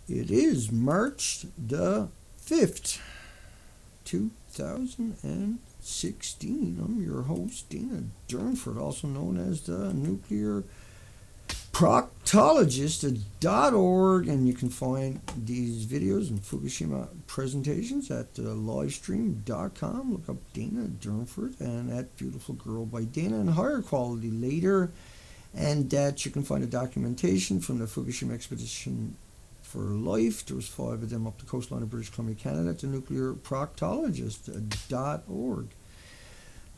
It is March the 5th, 2016. I'm your host, Dana Durnford, also known as the Nuclear Proctologist.org, and you can find these videos and Fukushima presentations at livestream.com. Look up Dana Durnford and at Beautiful Girl by Dana, and higher quality later. And that you can find a documentation from the Fukushima expedition for life. There was 5 of them up the coastline of British Columbia, Canada, at the Nuclear Proctologist.org.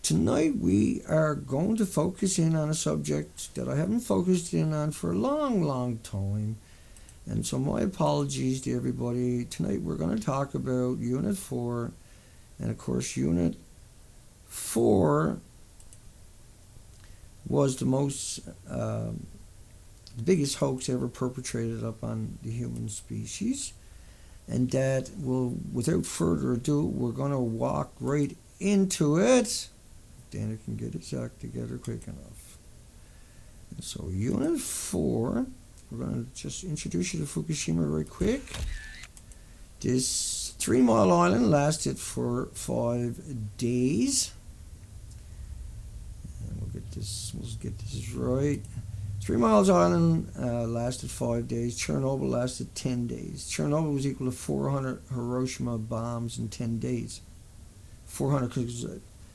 Tonight we are going to focus in on a subject that I haven't focused in on for a long time. And so my apologies to everybody. Tonight we're going to talk about Unit 4. And of course Unit 4 was the biggest hoax ever perpetrated upon the human species. And that will, without further ado, we're going to walk right into it. Dana can get his act together quick enough. And so Unit 4, we're going to just introduce you to Fukushima right quick. This 3 Mile Island lasted for 5 days. And we'll get this right. 3 Miles Island lasted 5 days. Chernobyl lasted 10 days. Chernobyl was equal to 400 Hiroshima bombs in 10 days. 400 because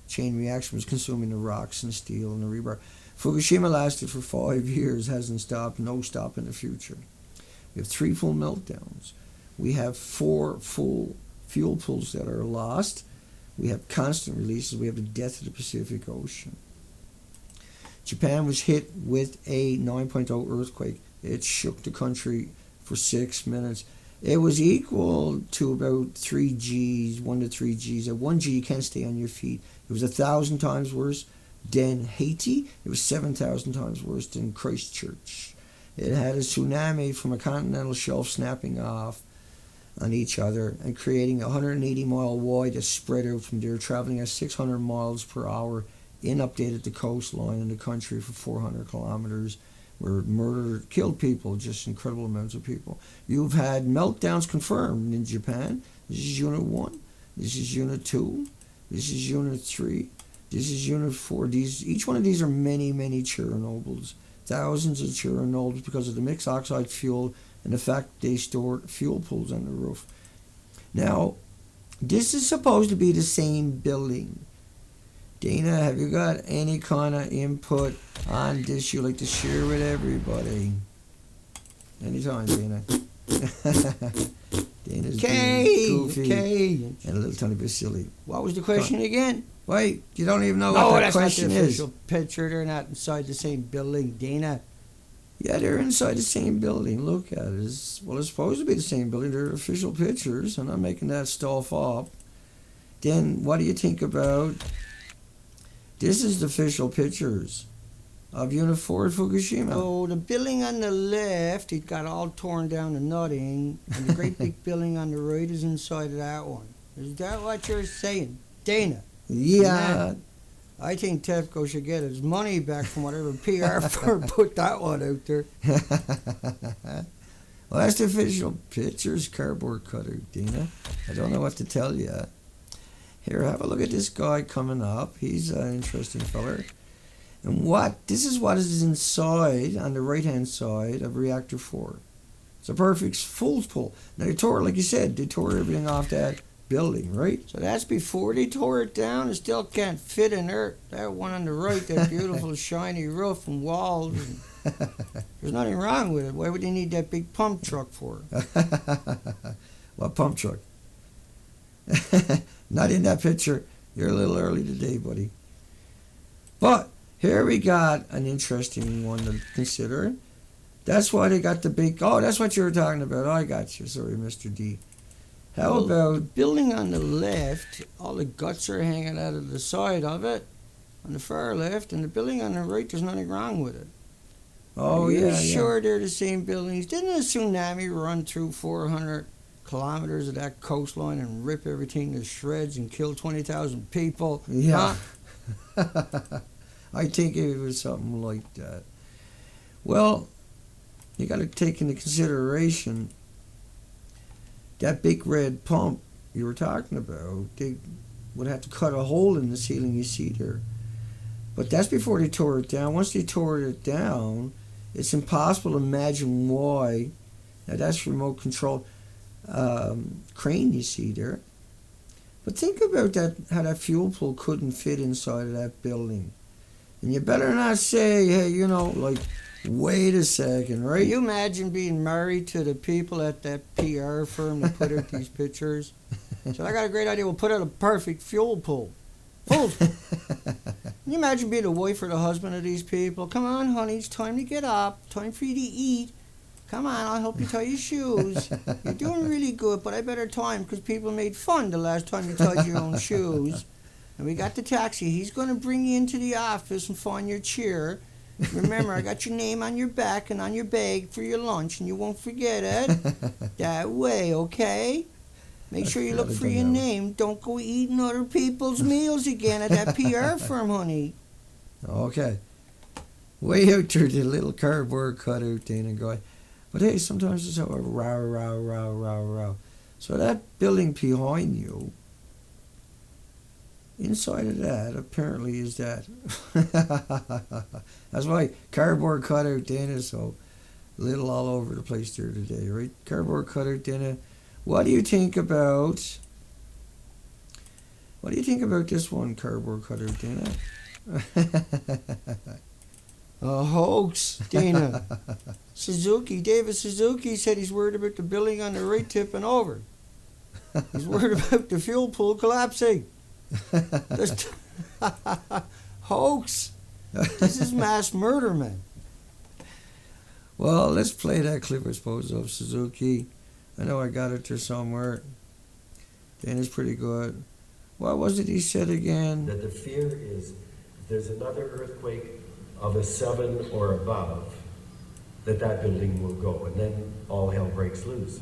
chain reaction was consuming the rocks and steel and the rebar. Fukushima lasted for 5 years, hasn't stopped, no stop in the future. We have 3 full meltdowns. We have 4 full fuel pools that are lost. We have constant releases. We have the death of the Pacific Ocean. Japan was hit with a 9.0 earthquake. It shook the country for 6 minutes. It was equal to about 3 Gs, 1 to 3 Gs. At 1 G, you can't stay on your feet. It was 1,000 times worse than Haiti. It was 7,000 times worse than Christchurch. It had a tsunami from a continental shelf snapping off on each other and creating a 180-mile wide that spread out from there, traveling at 600 miles per hour, inundated the coastline in the country for 400 kilometers. Where murdered, killed people, just incredible amounts of people. You've had meltdowns confirmed in Japan. This is Unit 1. This is Unit 2. This is Unit 3. This is Unit 4. Each one of these are many Chernobyls. Thousands of Chernobyls because of the mixed oxide fuel and the fact they stored fuel pools on the roof. Now, this is supposed to be the same building. Dana, have you got any kind of input on this you'd like to share with everybody? Anytime, Dana. Dana's being goofy and a little tiny bit silly. What was the question again? Wait, you don't even know what that question is. No, that's not the official picture. They're not inside the same building, Dana. Yeah, they're inside the same building. Look at it. It's supposed to be the same building. They're official pictures. I'm not making that stuff up. Then what do you think about... This is the official pictures of Unit 4 at Fukushima. Oh, the building on the left, it got all torn down to nothing, and the great big building on the right is inside of that one. Is that what you're saying, Dana? Yeah. Man, I think TEFCO should get his money back from whatever PR firm put that one out there. Well, that's the official pictures, cardboard cutout, Dana. I don't know what to tell you. Here, have a look at this guy coming up. He's an interesting feller. And this is what is inside, on the right-hand side of Reactor 4. It's a perfect full pool. Now, they tore, like you said, they tore everything off that building, right? So that's before they tore it down. It still can't fit in there. That one on the right, that beautiful shiny roof and walls. There's nothing wrong with it. Why would they need that big pump truck for? What pump truck? Not in that picture. You're a little early today, buddy. But here we got an interesting one to consider. That's why they got the big... Oh, that's what you were talking about. I got you. Sorry, Mr. D. How about... The building on the left, all the guts are hanging out of the side of it, on the far left, and the building on the right, there's nothing wrong with it. Oh, Are you yeah, sure they're the same buildings? Didn't a tsunami run through 400 kilometers of that coastline and rip everything to shreds and kill 20,000 people? Yeah. Huh? I think it was something like that. Well, you got to take into consideration that big red pump you were talking about, they would have to cut a hole in the ceiling you see there. But that's before they tore it down. Once they tore it down, it's impossible to imagine why. Now that's remote control crane you see there. But think about that, how that fuel pool couldn't fit inside of that building. And you better not say, hey, like, wait a second, right? Can you imagine being married to the people at that PR firm that put out these pictures? So I got a great idea. We'll put out a perfect fuel pool. Can you imagine being the wife or the husband of these people? Come on, honey, it's time to get up. Time for you to eat. Come on, I'll help you tie your shoes. You're doing really good, but I better time because people made fun the last time you tied your own shoes. And we got the taxi. He's going to bring you into the office and find your chair. Remember, I got your name on your back and on your bag for your lunch, and you won't forget it. That way, okay? Make sure you look for your name. Don't go eating other people's meals again at that PR firm, honey. Okay. Way out there, the little cardboard cutout thing and going. But hey, sometimes it's a row, row, row, row, row. So that building behind you, inside of that, apparently is that. That's why cardboard cutout then is so little all over the place there today, right? Cardboard cutout then. What do you think about this one, cardboard cutout Dana? A hoax, Dana. David Suzuki said he's worried about the building on the right tipping over. He's worried about the fuel pool collapsing. Hoax. This is mass murder, man. Well, let's play that clip, I suppose, of Suzuki. I know I got it there somewhere. Dana's pretty good. What was it he said again? That the fear is if there's another earthquake of a 7 or above, that building will go, and then all hell breaks loose.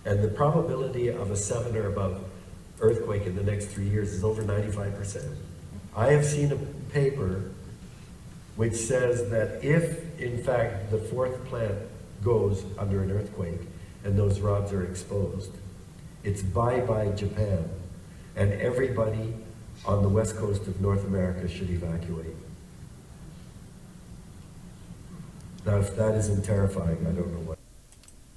And the probability of a 7 or above earthquake in the next 3 years is over 95%. I have seen a paper which says that if, in fact, the 4th plant goes under an earthquake and those rods are exposed, it's bye-bye Japan, and everybody on the west coast of North America should evacuate. Now, if that isn't terrifying, I don't know what.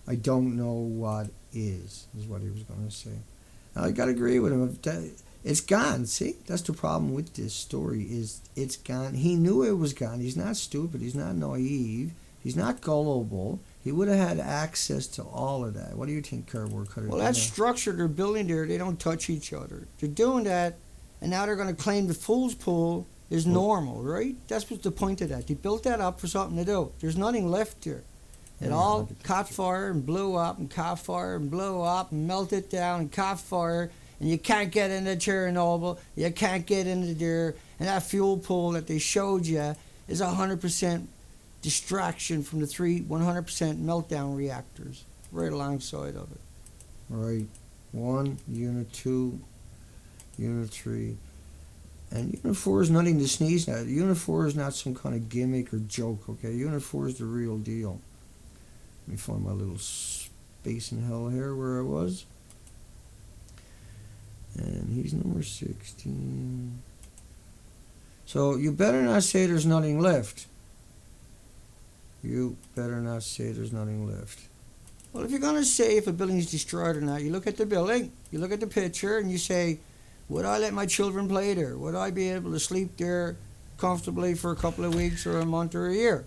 I don't know what is what he was going to say. Now, I got to agree with him. It's gone. See, that's the problem with this story is it's gone. He knew it was gone. He's not stupid. He's not naive. He's not gullible. He would have had access to all of that. What do you think, cardboard cutter? Well, that structure they're building there, they don't touch each other. They're doing that, and now they're going to claim the fool's pool is normal, right? That's what's the point of that. They built that up for something to do. There's nothing left there. It all caught fire and blew up and caught fire and blew up and melted down and caught fire, and you can't get into Chernobyl. You can't get into there. And that fuel pool that they showed you is 100% distraction from the 100% meltdown reactors right alongside of it. Right. 1, Unit 2, Unit 3. And Unit 4 is nothing to sneeze at. Unit 4 is not some kind of gimmick or joke, okay? Unit 4 is the real deal. Let me find my little space in hell here where I was. And he's number 16. So you better not say there's nothing left. You better not say there's nothing left. Well, if you're going to say if a building is destroyed or not, you look at the building, you look at the picture, and you say, would I let my children play there? Would I be able to sleep there comfortably for a couple of weeks or a month or a year?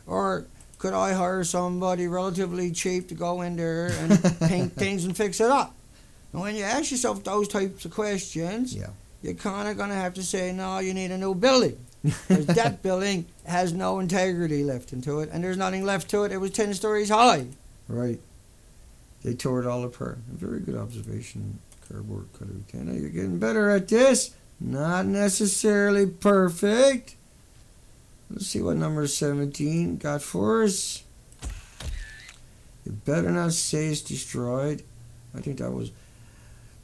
Or could I hire somebody relatively cheap to go in there and paint things and fix it up? And when you ask yourself those types of questions, you're kind of going to have to say, no, you need a new building. Because that building has no integrity left into it, and there's nothing left to it. It was 10 stories high. Right. They tore it all apart. A very good observation, cardboard cutter. Tana, you're getting better at this. Not necessarily perfect. Let's see what number 17 got for us. You better not say it's destroyed. I think that was...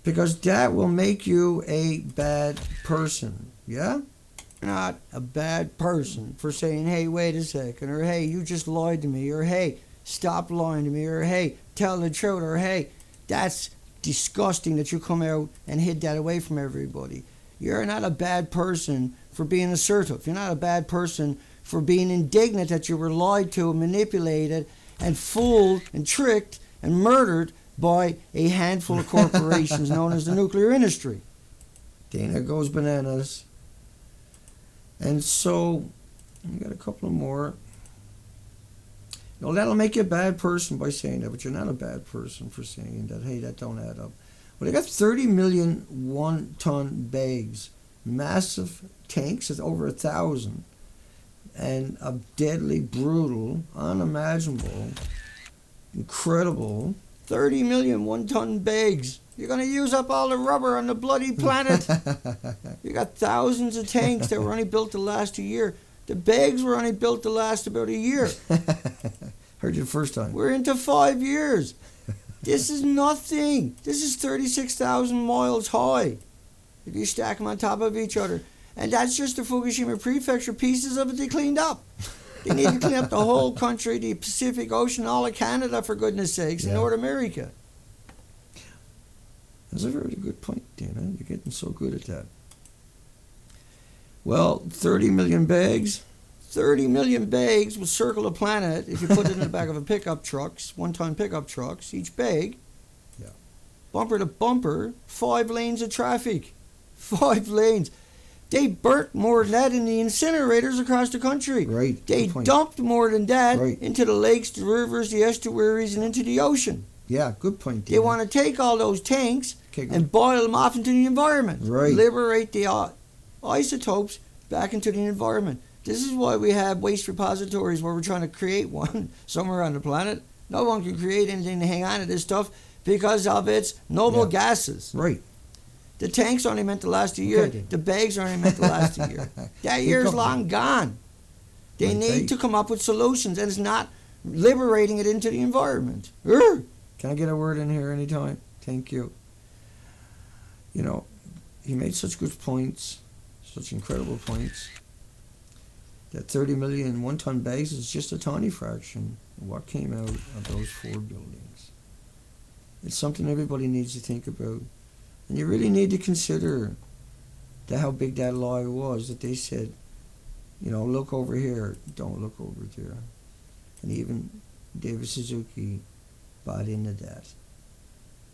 Because that will make you a bad person. Yeah? Not a bad person for saying, hey, wait a second, or hey, you just lied to me, or hey, stop lying to me, or hey, tell the truth, or hey, that's disgusting that you come out and hid that away from everybody. You're not a bad person for being assertive. You're not a bad person for being indignant that you were lied to and manipulated and fooled and tricked and murdered by a handful of corporations known as the nuclear industry. Dana goes bananas. And so, we got a couple more. No, that'll make you a bad person by saying that, but you're not a bad person for saying that. Hey, that don't add up. Well, they got 30 million one-ton bags, massive tanks, it's over 1,000, and a deadly, brutal, unimaginable, incredible 30 million one-ton bags. You're going to use up all the rubber on the bloody planet. You got thousands of tanks that were only built to last a year. The bags were only built to last about a year. Heard you the first time. We're into 5 years. This is nothing. This is 36,000 miles high if you stack them on top of each other. And that's just the Fukushima prefecture. Pieces of it they cleaned up. They need to clean up the whole country, the Pacific Ocean, all of Canada, for goodness sakes, and North America. That's a very good point, Dana. You're getting so good at that. Well, 30 million bags. 30 million bags will circle the planet if you put it in the back of a pickup trucks, one-ton pickup trucks, each bag. Yeah. Bumper to bumper, 5 lanes of traffic. 5 lanes. They burnt more than that in the incinerators across the country. Right. They dumped more than that Right. into the lakes, the rivers, the estuaries, and into the ocean. Yeah, good point, Dana. They want to take all those tanks and boil them off into the environment. Right. Liberate the isotopes back into the environment. This is why we have waste repositories where we're trying to create one somewhere on the planet. No one can create anything to hang on to this stuff because of its noble gases. Right. The tanks only meant to last a year. Okay. The bags are only meant to last a year. That year's long gone. They need to come up with solutions, and it's not liberating it into the environment. Can I get a word in here anytime? Thank you. You know, he made such good points, such incredible points, that 30 million one-ton bags is just a tiny fraction of what came out of those 4 buildings. It's something everybody needs to think about. And you really need to consider how big that lie was, that they said, you know, look over here, don't look over there. And even David Suzuki bought into that.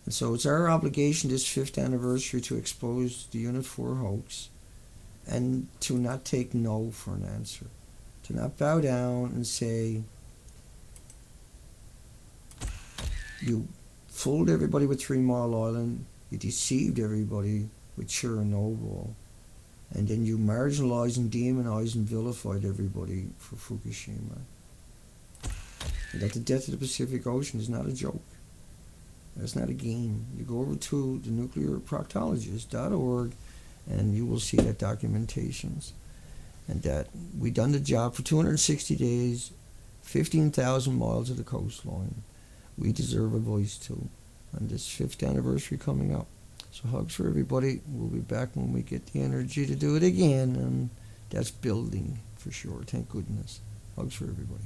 And so it's our obligation this 5th anniversary to expose the Unit 4 hoax and to not take no for an answer. To not bow down and say, you fooled everybody with 3 Mile Island, you deceived everybody with Chernobyl, and then you marginalized and demonized and vilified everybody for Fukushima. And that the death of the Pacific Ocean is not a joke. That's not a game. You go over to the nuclearproctologist.org and you will see that documentations. And that we done the job for 260 days, 15,000 miles of the coastline. We deserve a voice too. On this 5th anniversary coming up. So hugs for everybody. We'll be back when we get the energy to do it again. And that's building for sure. Thank goodness. Hugs for everybody.